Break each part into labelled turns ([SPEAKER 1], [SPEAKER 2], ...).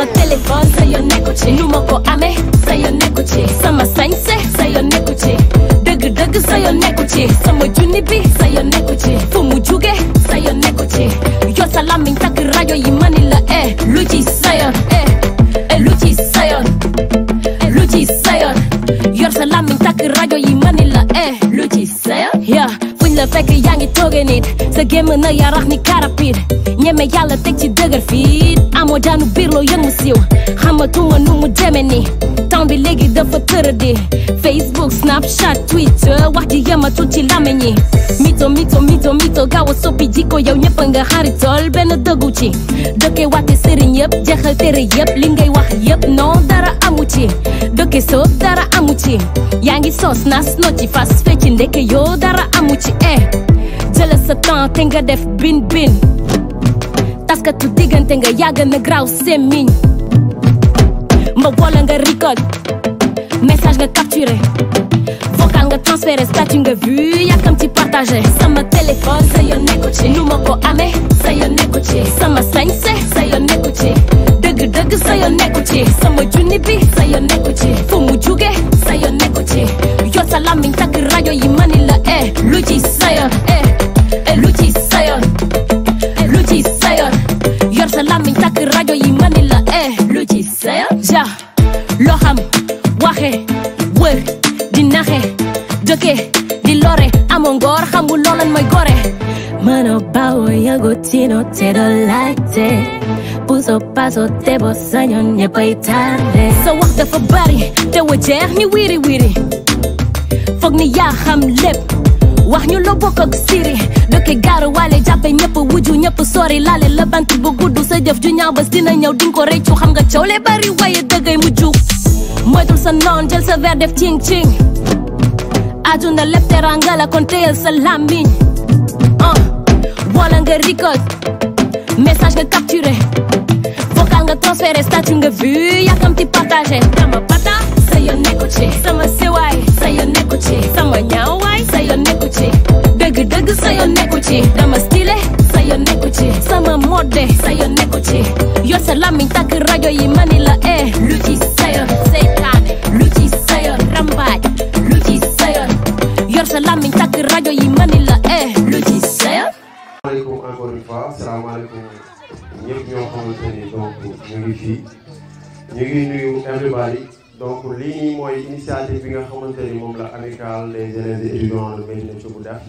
[SPEAKER 1] sama téléphone sa yoon nekku ci nu ma ko amee sa yoon nekku ci sama sañse sa yoon nekku ci dëgg sa yoon nekku ci sama junni bi sa yoon nekku ci fu mu juge sa yoon nekku ci yor sa làmmiñ takk rajo yi mani la lu ci sa yoon lu ci sa yoon lu ci sa yoon yor sa làmmiñ takk rajo yi mani la lu ci sa yoon ya fuñ la fekk yaa ngi tooge nit sa gémm na yarax ni karapit ñeme yàlla teg ci dëgër fii amoo daanu biir loo yëngu siiw xamatuma nu mu deme ni temps bi léegi dafa tëradi Facebook Snapchat Twitter wax ji yematul ci làmmiñ yi mito gaaw a soppi jikko yow ñëpp nga xaritool benn dëggu ci dëkke wàtte sëriñ yëpp jeexal tere yëpp li ngay wax yëpp non dara amu ci dëkke soo dara amu ci yaa ngi sos nas no ci fas fecci ndeke yoo dara amu ci jëla sa temps te nga def bin taskatu diggante nga yàgg na graw semmiñ mba wala nga record message nga capturé vocal nga transféré statut nga vu yàkkam ci partagé sama téléphone sa yoon nekku ci nu ma ko amee sa yoon nekku ci sama sañse sa yoon nekku ci dëgg sa yoon nekku ci sama junni bi sa yoon nekku ci fu mu juge sa yoon nekku ci yor sa làmmiñ takk rajo yi mani la lu ci sa yoon lu ci sa yoon lu ci sa yoon yor sa làmmiñ takk rajo yi mani la lu ci sa yoon ja loo xam waxe wër di naxe dëkke di lore amoo ngoor xamul loolan mooy gore mano bawo yago tino te do laajte puso paso te bo sañoon ñëppay tarde sa wax dafa bari te wa jeex ni wiri foog ni yaa xam lépp wax ñu loo bokk ak siri dëkke gaaru waale jàppe ñëpp wuju ñëpp sori laale la bant bu gudd sa jëf ju ñaaw bés dina ñëw dinga ko réccu xam nga coow le bari waaye dëggay mujju moytul sa noon jël sa verre def cing aduna lépp teranga la kon téyel sa làmmiñ wala nga record message nga capturé vocal nga transféré statut nga vu yàkkam ci partagé dama pata sa yoon nekku ci sama sewaay sa yoon nekku ci sama ñaawaay sa yoon nekku ci dëgg sa yoon nekku ci dama stylé sa yoon nekku ci sama mode sa yoon nekku ci yor sa làmmiñ takk rajo yi mani la lu ci sa yoon seytaane lu ci sa yoon rambaaj lu ci sa yoon yor sa làmmiñ takk rajo yi mani la lu ci sa yoon.
[SPEAKER 2] Asalaamaaleykum encore une fois asalaamaaleykum ñëpp ñoo xamante ni donc ñu ngi fii ñu ngi nuyu everybody donc lii nii mooy initiative bi nga xamante ni moom la amicale des élèves et étudiants de Médina Thioub def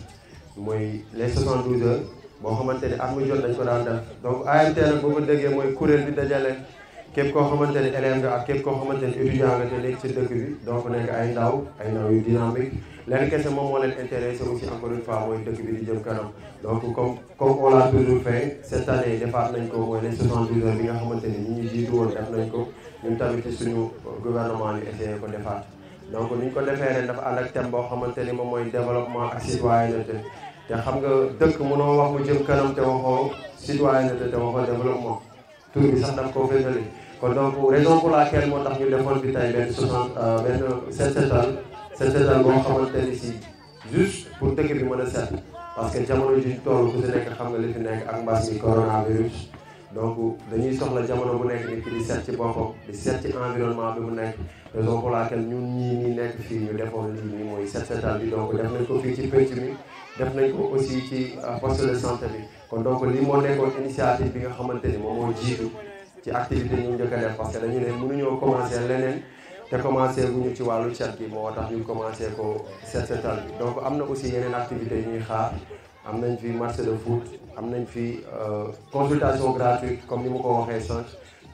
[SPEAKER 2] mooy les 72 heures boo xamante ni at mu jot dañ ko daan def donc AMT nag boo ko déggee mooy kuréel bi dajale képp koo xamante ni élève nga ak képp koo xamante ni étudiant nga te nekk ci dëkk bi donc nekk ay ndaw yu dynamique leen kese moom moo leen intéressé aussi encore une fois mooy dëkk bi di jëm kanam donc comme on l'a toujours fait cette année defaat nañ ko mooy les 72 heures bi nga xamante ni ñi ñu jiitu woon def nañ ko ñun tamit ci suñu gouvernement ñu essayé ko defaat donc ni ñu ko defee ren dafa ànd ak thème boo xamante ni moom mooy développement ak citoyenneté te xam nga dëkk mënoo wax mu jëm kanam te waxoo citoyenneté te waxoo développement tur bi sax daf koo féetali kon donc raison pour laquelle moo tax ñu defoon bi tey benn set setal boo xamante ni si juste pour dëkk bi mën a set parce que jamono ji toll ku si nekk xam nga li fi nekk ak mbas mi coronavirus donc dañuy soxla jamono bu nekk nit ki di seet ci boppam di seet ci environnement bi mu nekk raison pour laquelle ñun ñii nii nekk fii ñu defoon lii nii mooy set setal bi donc def nañ ko fii ci penc mi def nañ ko aussi ci poste de santé bi kon donc lii moo nekkoon initiative bi nga xamante ni moom moo jiitu ci activité ñu njëkk a def parce que dañu ne mënuñoo commencé leneen te commencé guñu ci wàllu cet gi moo tax ñu commencé ko set setal bi donc am na aussi yeneen activités yu ñuy xaar am nañ fi match de foot am nañ fi consultation gratuite comme ni ma ko waxee sànq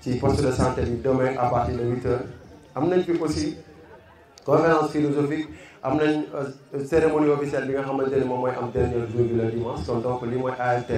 [SPEAKER 2] ci poste de santé bi demain à partir de 8h am nañ fi aussi conférence philosophique am nañ cérémonie officielle bi nga xamante ni moom mooy am dernier jour bi le dimanche kon donc li mooy AMT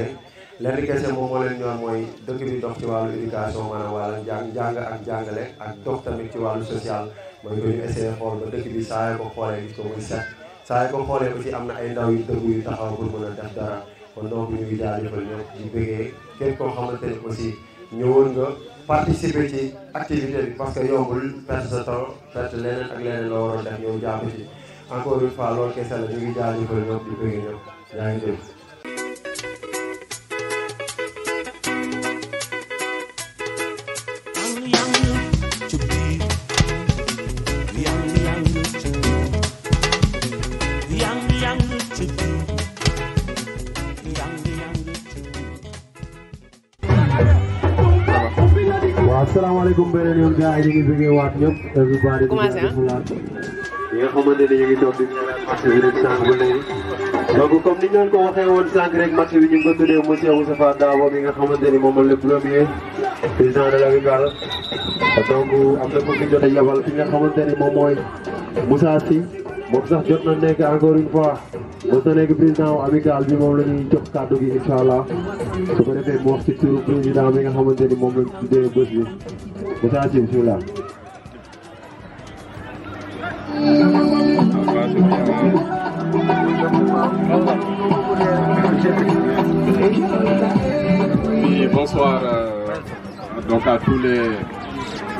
[SPEAKER 2] lenn kese moom moo leen ñor mooy dëkk bi dox ci wàllu éducation maanaam wàllu jàng ak jàngale ak dox tamit ci wàllu social mooy que ñu essayé xool ba dëkk bi saa yoo ko xoolee gis ko muy set saa yoo ko xoolee aussi am na ay ndaw yu dëgg yu taxaw pour mën a def dara kon donc ñu ngi jaajëfal ñëpp di bëggee képp koo xamante ni aussi ñëwoon nga participer ci activité bi parce que yombul perte sa temps perte leneen ak leneen loo waroon def ñëw jàpp ci encore une fois loolu kese la ñu ngi jaajëfal ñëpp di bëggee ñëpp yaa ngi dégg. Assalamualaikum beneen yoon gars yi ñu ngi bëggee waat ñëpp everybody ñi nga xamante ne ñu ngi toog di ñaanal match bi rek sànq ba léegi donc comme ni ñu leen ko waxee woon sànq rek match bi ñu ngi ko tuddee monsieur Moustapha Dabo mi nga xamante ni moom mooy le premier président de l'amicale donc am na ko fi jot a yabal ki nga xamante ni moom mooy Moussa Sy moom sax jot na nekk encore une fois mos na nekk président wu amicale bi moom la ñuy jox kàddu gi incha allah su ko defee mu wax ci turu président bi nga xamante ni moom la tuddee bés bi Moussa Sy bismillah.
[SPEAKER 3] Oui, bonsoir donc à tous les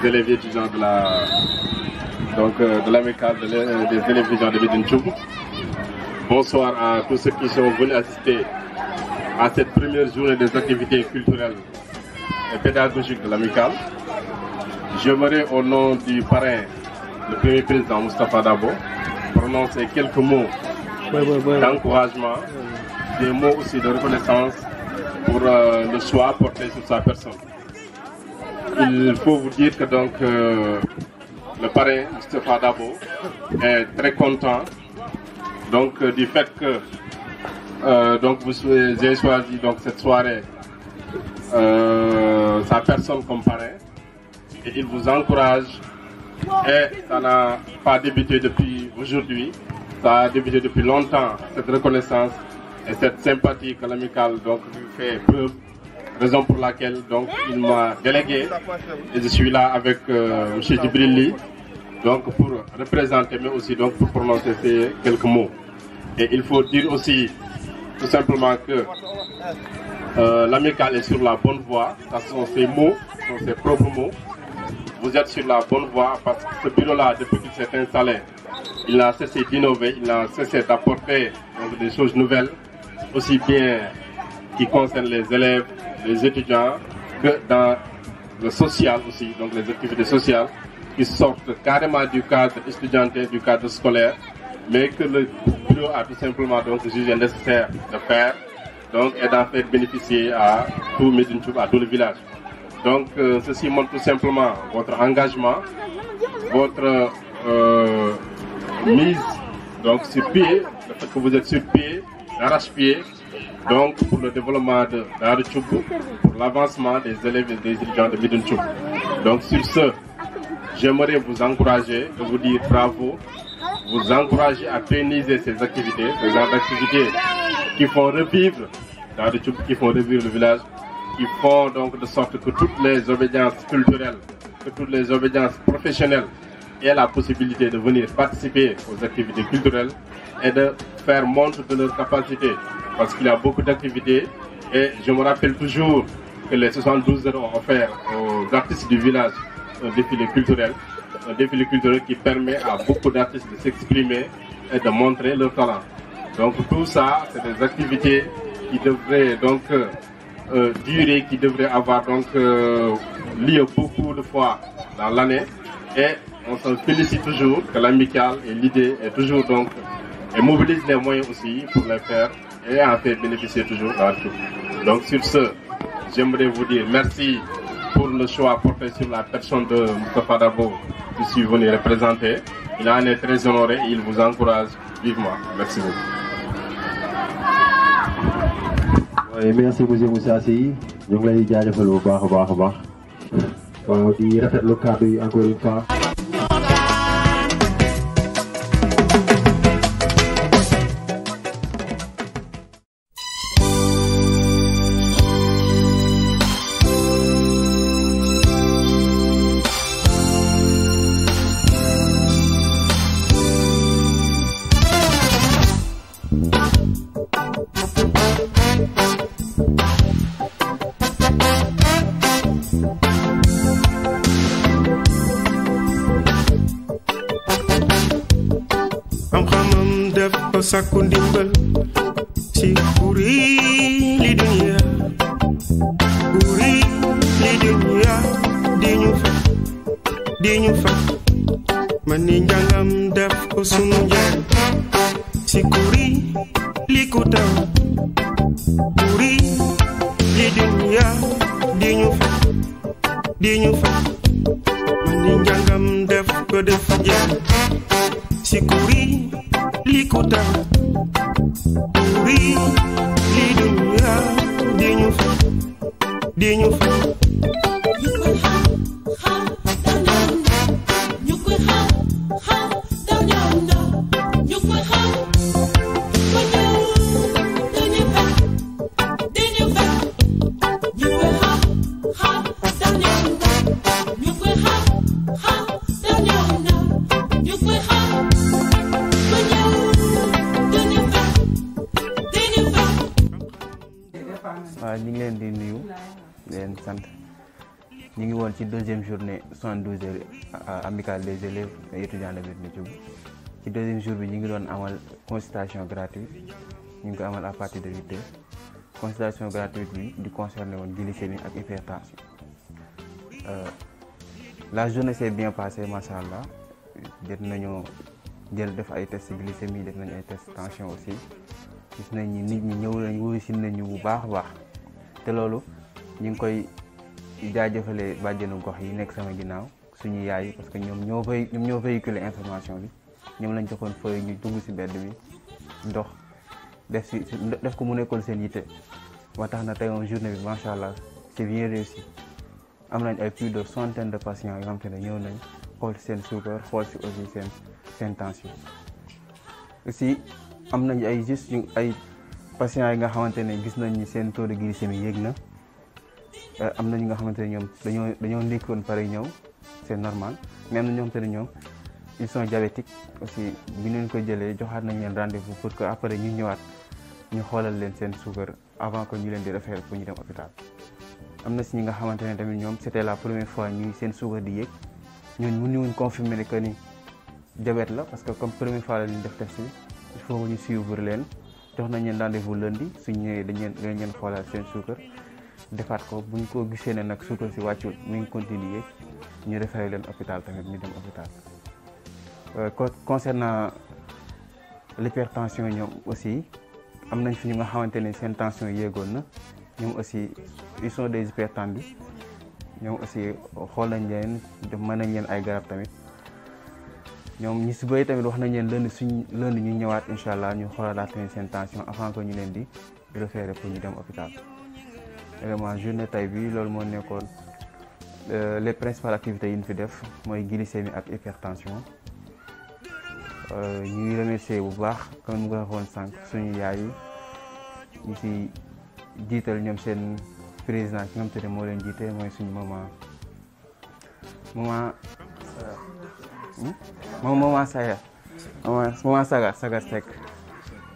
[SPEAKER 3] élèves étudiants de la de l'amicale des élèves étudiants de Médine Thioub. Bonsoir à tous ceux qui sont venus assister à cette première journée des activités culturelles et pédagogiques de l'amicale. J'aimerais au nom du parrain, le premier président Moustapha Dabo, prononcer quelques mots d'encouragement, des mots aussi de reconnaissance pour le choix porté sur sa personne. Il faut vous dire que donc le parrain Moustapha Dabo est très content donc du fait que donc vous avez choisi donc cette soirée sa personne comme parrain et il vous encourage et ça n'a pas débuté depuis aujourd'hui, ça a débuté depuis longtemps cette reconnaissance et cette sympathie que l'amicale donc fait preuve, raison pour laquelle donc il m'a délégué et je suis là avec M. Djibril donc pour représenter mais aussi donc pour prononcer ces quelques mots. Et il faut dire aussi tout simplement que l'amicale est sur la bonne voie, ce sont ses mots, ce sont ses propres mots. Vous êtes sur la bonne voie parce que ce bureau-là, depuis qu'il s'est installé, il n'a cessé d'innover, il n'a cessé d'apporter des choses nouvelles, aussi bien qui concernent les élèves, les étudiants, que dans le social aussi, donc les activités sociales, qui sortent carrément du cadre étudiantin, du cadre scolaire, mais que le bureau a tout simplement donc jugé nécessaire de faire, donc et d'en faire bénéficier à tout Médine Thioub, à tout le village. Donc ceci montre tout simplement votre engagement, votre mise donc sur pied, le fait que vous êtes sur pied, d'arrache-pied, donc pour le développement de Daaru Thioub, pour l'avancement des élèves et des étudiants de Médine Thioub. Donc sur ce, j'aimerais vous encourager, de vous dire bravo, vous encourager à pérenniser ces activités, ces activités qui font revivre Daaru Thioub, qui font revivre le village, qui font donc de sorte que toutes les obédiences culturelles, que toutes les obédiences professionnelles aient la possibilité de venir participer aux activités culturelles et de faire montre de leur capacité. Parce qu'il y a beaucoup d'activités et je me rappelle toujours que les 72 heures ont offert aux artistes du village un défilé culturel qui permet à beaucoup d'artistes de s'exprimer et de montrer leur talent. Donc tout ça, c'est des activités qui devraient donc durer, qui devraient avoir donc lieu beaucoup de fois dans l'année. Et on se félicite toujours que l'amicale et l'idée est toujours donc et mobilise les moyens aussi pour les faire et en faire bénéficier toujours à tout. Donc sur ce, j'aimerais vous dire merci pour le choix porté sur la personne de Moustapha Dabo que je suis venu représenter. Il en est très honoré et il vous encourage vivement. Merci beaucoup.
[SPEAKER 2] Oui, merci monsieur Moussa Sy. Ñu ngi lay jaajëfal bu baax a baax a baax. Waaw di rafetlu kàddu yi encore une fois.
[SPEAKER 4] sakku ndimbal ci guri li dunya di ñu di ñu faj man ni njàngam def ko sunu njariñ si kuri li ku taw kuri li dunya di ñu faj man ni njàngam def ko def jariñ si kuri li ku taw kuri li dunya di ñu faj
[SPEAKER 5] ñu ngi leen di nuyu leen sant ñu ngi woon ci deuxième journée 72 heures amicale des élèves et étudiants de Médina Thioub ci deuxième jour bi ñu ngi doon amal consultation gratuite ñu ngi ko amal à partir de 8 heures consultation gratuite bi di concerné woon glycémie ak hypertension. La journée s'est bien passée macha allah jot nañoo def ay tests glycémie def nañu ay tests tension aussi gis nañ ni nit ñi ñëw nañ wuyu si nañu bu baax a baax. te loolu ñu ngi koy jaajëfale bàjjenu gox yi nekk sama ginnaaw suñu yaay yi parce que ñoom ñoo véhiculer information bi ñoom lañ joxoon feuille ñu dugg ci mbedd mi ndox def ko mu nekkoon seen yitte ba tax na tey moom journée bi macha allah c'est bien réussi am nañ ay plus de centaine de patients yoo xam te ne ñëw nañ xool ci seen suukar xool ci aussi seen tension aussi am nañ ay ay patients yi nga xamante ne gis nañ ni seen taux de glycémie yéeg na am na ñi nga xamante ne ñoom dañoo ndékkoon pare ñëw c'est normal mais am na ñoo xamante ne ñoom ils sont diabétiques aussi bi leen ko jëlee joxaat nañ leen rendez-vous pour que après ñu ñëwaat ñu xoolal leen seen suukar avant que ñu leen di référer pour ñu dem hôpital. am na si ñi nga xamante ne tamit ñoom c'était la première fois ñuy seen suukar di yéeg ñooñu mënuñu confirmer ne que ni diabète la parce que comme première fois la ñu def test bi il faut ñu suivre leen. jox nañ leen rendez-vous lundi suñ ñëwee dañ leen xoolaat seen suukar defaat ko buñ ko gisee ne nag suukar si wàccul mi ngi continuer ñu référé leen hôpital tamit ñu dem hôpital. Concernant l'hypertension ñoom aussi am nañ fi ñu nga xamante ne seen tension yéegoon na ñoom aussi ils sont des hypertendus ñoom aussi xool nañ leen mën nañ leen ay garab tamit. ñoom ñi si bëri tamit wax nañ leen lundi ñu ñëwaat incha allah ñu xoolalaat tamit seen tension avant que ñu leen di référer pour ñu dem hôpital. Vraiment journée tay bi loolu moo nekkoon les principales activités yi ñu fi def mooy glycémie ak hypertension. ñu ngi remercier bu baax comme ni nga ko waxoon sànq suñu yaay yi ñu si jiital ñoom seen président ki nga xam te ne moo leen jiite mooy suñu maman Sagar Seck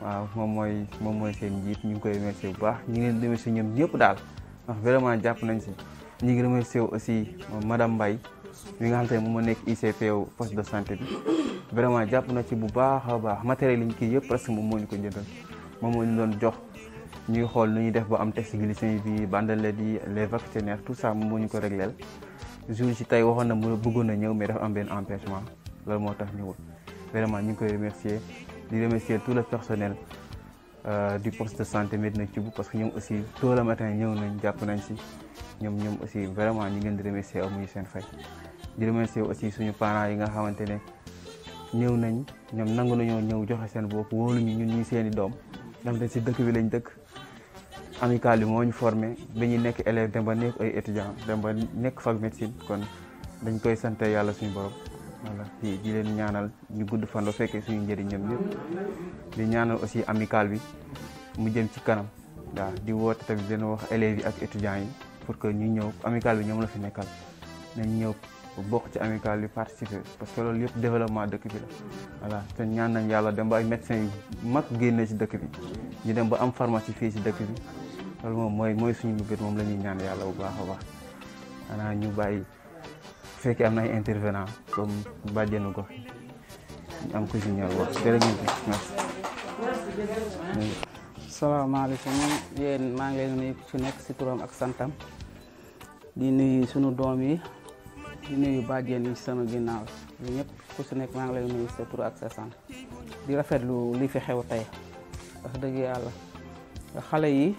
[SPEAKER 5] waaw moom mooy seen njiit ñu ngi koy remercier bu baax ñu ngi leen remercier ñoom ñëpp daal ndax vraiment jàpp nañ si ñu ngi remercier aussi madame Mbaye mi nga xam te ne moom moo nekk ICP poste de santé bi vraiment jàpp na ci bu baax a baax matériel yi ñu kii yëpp presque moom moo ñu ko jëndal moom moo ñu doon jox ñuy xool nu ñuy def ba am test glycémie bi bandelette yi les vaccinaires tout ça moom moo ñu ko régleel jour ci tey waxoon na mu bëggoon na ñëw mais dafa am benn empêchement loolu moo tax ñëwul vraiment ñu ngi koy remercier di remercier tout le personnel du poste de santé Médina Thioub parce que ñoom aussi tôt le matin ñëw nañ jàpp nañ si ñoom aussi vraiment ñu ngi leen di remercier amuñu seen fay di remercier aussi suñu parents yi nga xamante ne ñëw nañ ñoom nangu nañoo ñëw joxe seen bopp wóoluñu ñun ñi seeni doom ndax te si dëkk bi lañ dëkk amical bi moo ñu formé ba ñu nekk élève dem ba nekk ay étudiant dem ba nekk fac médecine kon dañ koy sant yàlla suñu borom voilà di leen ñaanal ñu gudd fan ba fekkee suñu njëriñ ñoom ñëpp di ñaanal aussi amical bi mu jëm ci kanam waaw di woote tamit dina wax élèves yi ak étudiants yi pour que ñu ñëw amical bi ñoom la fi nekkal nañ ñëw bokk ci amical bi participer parce que loolu yëpp développement dëkk bi la voilà te ñaan nañ yàlla dem ba ay médecins yu mag génne ci dëkk bi ñu dem ba am pharmacie fii ci dëkk bi loolu moom mooy suñu mbir moom la ñuy ñaan yàlla bu baax a baax xanaa ñu bàyyi fekkee am na ay intervenant comme bàjjenu gox ñu am ko si ñëw wax jërëjëf merci.
[SPEAKER 6] salaamaaleykum yéen maa ngi leen nuyu ci nekk si turam ak santam di nuyu sunu doom yi di nuyu bàjjen yi sama ginnaaw yi ñëpp ku si nekk maa ngi lay nuyu sa tur ak sa sant di rafetlu li fi xew tey wax dëgg yàlla xale yi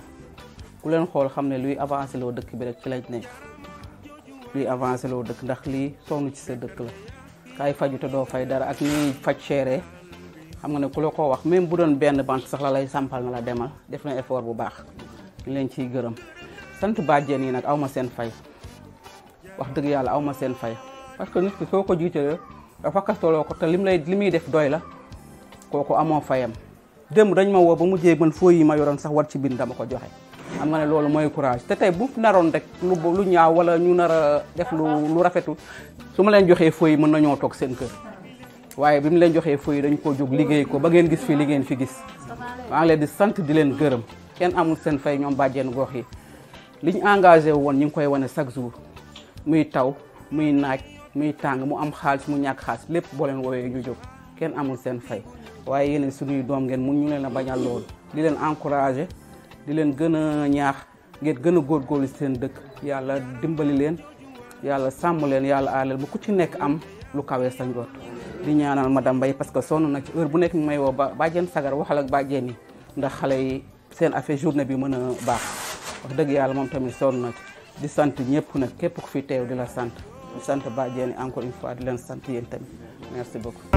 [SPEAKER 6] ku leen xool xam ne luy avancé loo dëkk bi rek ci lañ nekk luy avancé loo dëkk ndax lii sonn ci sa dëkk la kaay faju te doo fay dara ak ni faj chéré xam nga ne ku la ko wax même bu doon benn bant sax la lay sampal na la demal def na effort bu baax ñu leen ciy gërëm sant bàjjen yi nag aw ma seen fay wax dëgg yàlla aw ma seen fay parce que nit ki soo ko jiitalee dafa kastaloo ko te li muy def doy la kooku amoo fayam démb dañ ma woo ba mujjee man foo yi ma yoroon sax war ci bind dama ko joxe xam nga ne loolu mooy courage te tey bu naroon rek lu ñaaw wala ñu nar a def lu rafetu su ma leen joxee foo yi mën nañoo toog seen kër waaye bi mu leen joxee foo yi dañ ko jóg liggéey ko ba ngeen gis fi li ngeen fi gis maa ngi leen di sant di leen gërëm kenn amul seen fay ñoom bàjjen gox yi liñ engagé woon ñu ngi koy wane chaque jour muy taw muy naaj muy tàng mu am xaalis mu ñàkk xaalis lépp boo leen woowee ñu jóg kenn amul seen fay waaye yéen suñuy doom ngeen mun ñu leen a bañal loolu di leen encouragé di leen gën a ñaax ngeen gën a góorgóorlu seen dëkk yàlla dimbali leen yàlla sàmm leen yàlla aar leen bu ku ci nekk am lu kawee sa njort di ñaanal madame Mbaye parce que sonn na ci heure bu nekk ñu may woo bàjjen sagar waxal ak bàjjen yi ndax xale yi seen affaire journée bi mën a baax wax dëgg yàlla moom tamit sonn na ci di sant ñëpp nag képp ku fi teew di la sant di sant bàjjen yi encore une fois di leen sant yéen tamit merci beaucoup.